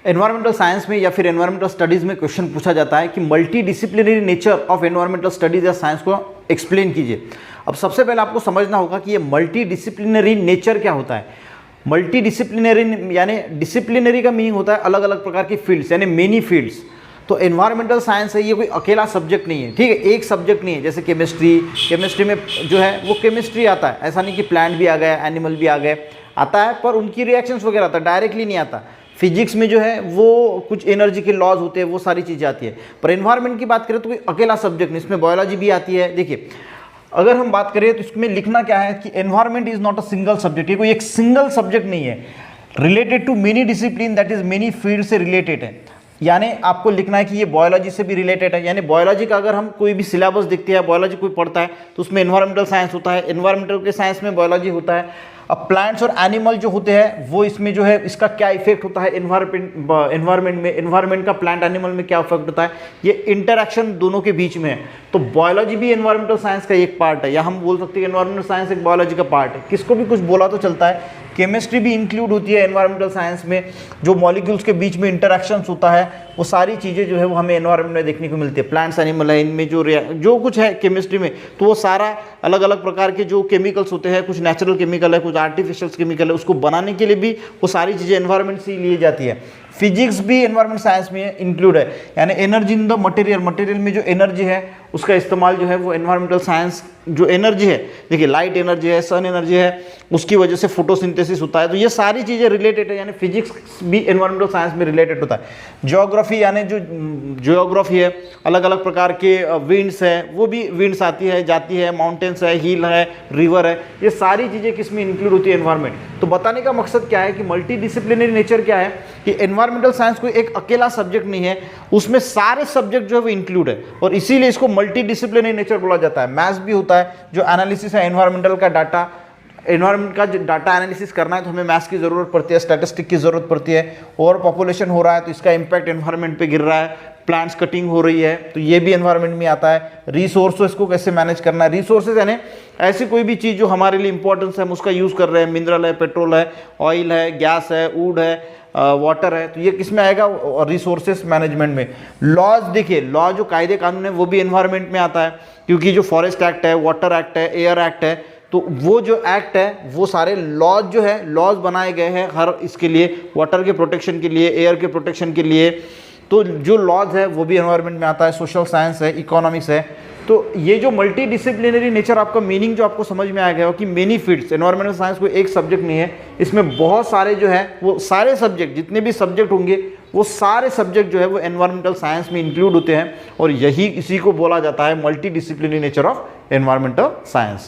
Environmental science में या फिर एनवायरमेंटल स्टडीज़ में क्वेश्चन पूछा जाता है कि multi disciplinary nature of environmental studies या साइंस को एक्सप्लेन कीजिए। अब सबसे पहले आपको समझना होगा कि ये मल्टी डिसिप्लिनरी नेचर क्या होता है। मल्टी डिसिप्लिनरी यानी डिसिप्लिनरी का मीनिंग होता है अलग अलग प्रकार की फील्ड्स यानी मेनी फील्ड्स। तो एनवायरमेंटल साइंस है, ये कोई अकेला सब्जेक्ट नहीं है, ठीक है, एक सब्जेक्ट नहीं है। जैसे केमिस्ट्री में जो है वो केमिस्ट्री आता है, ऐसा नहीं कि प्लांट भी आ गया, एनिमल भी आ गए, आता है पर उनकी रिएक्शंस वगैरह आता है, डायरेक्टली नहीं आता। फिजिक्स में जो है वो कुछ एनर्जी के लॉज होते हैं, वो सारी चीज़ें आती है। पर एनवायरमेंट की बात करें तो कोई अकेला सब्जेक्ट नहीं, इसमें बायोलॉजी भी आती है। देखिए अगर हम बात करें तो इसमें लिखना क्या है कि environment is not a single subject, ये कोई एक सिंगल सब्जेक्ट नहीं है, related to many discipline that is many field से रिलेटेड है। यानी आपको लिखना है कि ये बायोलॉजी से भी रिलेटेड है। यानी बायोलॉजी का अगर हम कोई भी सिलेबस देखते हैं, बायोलॉजी कोई पढ़ता है तो उसमें एनवायरमेंटल साइंस होता है, एनवायरमेंटल के साइंस में बायोलॉजी होता है। अब प्लांट्स और एनिमल जो होते हैं वो इसमें जो है इसका क्या इफेक्ट होता है एनवायरमेंट में, एनवायरमेंट का प्लांट एनिमल में क्या इफेक्ट होता है, ये इंटरेक्शन दोनों के बीच में है। तो बायोलॉजी भी एनवायरमेंटल साइंस का एक पार्ट है, या हम बोल सकते हैं एनवायरमेंटल साइंस एक बायोलॉजी का पार्ट है। किसको भी कुछ बोला तो चलता है। केमिस्ट्री भी इंक्लूड होती है एनवायरमेंटल साइंस में, जो मॉलिक्यूल्स के बीच में इंटरेक्शंस होता है वो सारी चीज़ें जो है वो हमें एनवायरमेंट में देखने को मिलती है। प्लांट्स एनिमल है, इनमें जो कुछ है केमिस्ट्री में, तो वो सारा अलग अलग प्रकार के जो केमिकल्स होते हैं, कुछ नेचुरल केमिकल है, कुछ आर्टिफिशियल केमिकल है, उसको बनाने के लिए भी वो सारी चीज़ें एनवायरमेंट से ली जाती है। फिजिक्स भी एनवायरमेंट साइंस में इंक्लूड है, यानी एनर्जी इन द मटेरियल में जो एनर्जी है उसका इस्तेमाल जो है वो एनवायरमेंटल साइंस, जो एनर्जी है, देखिए लाइट एनर्जी है, सन एनर्जी है, उसकी वजह से फोटोसिंथेसिस होता है। तो ये सारी चीज़ें रिलेटेड है, यानी फिजिक्स भी एनवायरमेंटल साइंस में रिलेटेड होता है। ज्योग्राफी यानी जो ज्योग्राफी है, अलग अलग प्रकार के विंड्स है, वो भी विंड्स आती है जाती है, माउंटेन्स है, हिल है, रिवर है, ये सारी चीज़ें किस में इंक्लूड होती है एनवायरमेंट। तो बताने का मकसद क्या है कि मल्टी डिसिप्लिनरी नेचर क्या है कि एनवायरमेंटल साइंस कोई एक अकेला सब्जेक्ट नहीं है, उसमें सारे सब्जेक्ट जो है वो इंक्लूड है और इसीलिए इसको मल्टी डिसिप्लिनरी नेचर बोला जाता है। मैथ्स भी होता है, जो एनालिसिस है एनवायरमेंटल का डाटा, एनवायरमेंट का जो डाटा एनालिसिस करना है तो हमें मैथ्स की ज़रूरत पड़ती है, स्टैटिस्टिक की ज़रूरत पड़ती है। ओवर पॉपुलेशन हो रहा है तो इसका इंपैक्ट एनवायरमेंट पे गिर रहा है, प्लांट्स कटिंग हो रही है तो ये भी एनवायरमेंट में आता है। रिसोर्सेज को कैसे मैनेज करना है, रिसोर्सेज यानी ऐसी कोई भी चीज़ जो हमारे लिए इंपॉर्टेंस है, हम उसका यूज़ कर रहे हैं, मिनरल है, पेट्रोल है, ऑयल है, गैस है, वुड है, वाटर है, तो ये किस में आएगा, रिसोर्सेज मैनेजमेंट में। लॉज, देखिए लॉ जो कायदे कानून है वो भी एनवायरमेंट में आता है, क्योंकि जो फॉरेस्ट एक्ट है, वाटर एक्ट है, एयर एक्ट है, तो वो जो एक्ट है वो सारे लॉज जो है, लॉज बनाए गए हैं हर इसके लिए, वाटर के प्रोटेक्शन के लिए, एयर के प्रोटेक्शन के लिए। तो जो लॉज है वो भी एनवायरमेंट में आता है। सोशल साइंस है, इकोनॉमिक्स है। तो ये जो मल्टी डिसिप्लिनरी नेचर, आपका मीनिंग जो आपको समझ में आ गया हो कि मेनी फील्ड्स, एनवायरमेंटल साइंस कोई एक सब्जेक्ट नहीं है, इसमें बहुत सारे जो है वो सारे सब्जेक्ट, जितने भी सब्जेक्ट होंगे वो सारे सब्जेक्ट जो है वो एनवायरमेंटल साइंस में इंक्लूड होते हैं और यही इसी को बोला जाता है multi disciplinary nature of environmental science.